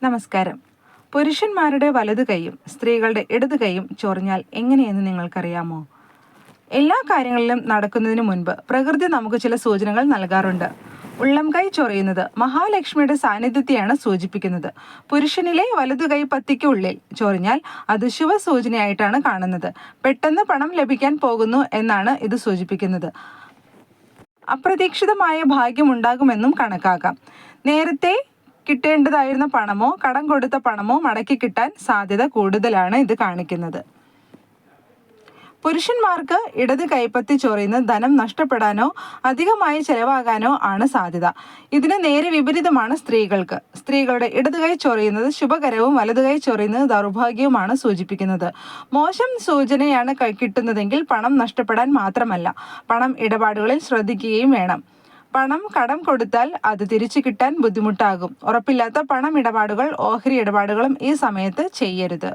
നമസ്കാരം. പുരുഷന്മാരുടെ വലതു കൈയും സ്ത്രീകളുടെ ഇടതു കൈയും ചൊറിഞ്ഞാൽ എങ്ങനെയെന്ന് നിങ്ങൾക്കറിയാമോ? എല്ലാ കാര്യങ്ങളിലും നടക്കുന്നതിന് മുൻപ് പ്രകൃതി നമുക്ക് ചില സൂചനകൾ നൽകാറുണ്ട്. ഉള്ളം കൈ ചൊറിയുന്നത് മഹാലക്ഷ്മിയുടെ സാന്നിധ്യത്തെയാണ് സൂചിപ്പിക്കുന്നത്. പുരുഷനിലെ വലതു കൈ പത്തിക്ക് ഉള്ളിൽ ചൊറിഞ്ഞാൽ അത് ശുഭസൂചനയായിട്ടാണ് കാണുന്നത്. പെട്ടെന്ന് പണം ലഭിക്കാൻ പോകുന്നു എന്നാണ് ഇത് സൂചിപ്പിക്കുന്നത്. അപ്രതീക്ഷിതമായ ഭാഗ്യമുണ്ടാകുമെന്നും കണക്കാക്കാം. നേരത്തെ കിട്ടേണ്ടതായിരുന്ന പണമോ കടം കൊടുത്ത പണമോ മടക്കി കിട്ടാൻ സാധ്യത കൂടുതലാണ് ഇത് കാണിക്കുന്നത്. പുരുഷന്മാർക്ക് ഇടത് കൈപ്പത്തി ചൊറിയുന്നത് ധനം നഷ്ടപ്പെടാനോ അധികമായി ചെലവാകാനോ ആണ് സാധ്യത. ഇതിന് നേരെ വിപരീതമാണ് സ്ത്രീകൾക്ക്. സ്ത്രീകളുടെ ഇടത് കൈ ചൊറിയുന്നത് ശുഭകരവും വലതു കൈ ചൊറിയുന്നത് ദൗർഭാഗ്യവുമാണ് സൂചിപ്പിക്കുന്നത്. മോശം സൂചനയാണ് കിട്ടുന്നതെങ്കിൽ പണം നഷ്ടപ്പെടാൻ മാത്രമല്ല, പണം ഇടപാടുകളിൽ ശ്രദ്ധിക്കുകയും വേണം. പണം കടം കൊടുത്താൽ അത് തിരിച്ചു കിട്ടാൻ ബുദ്ധിമുട്ടാകും. ഉറപ്പില്ലാത്ത പണം ഇടപാടുകൾ, ഓഹരി ഇടപാടുകളും ഈ സമയത്ത് ചെയ്യരുത്.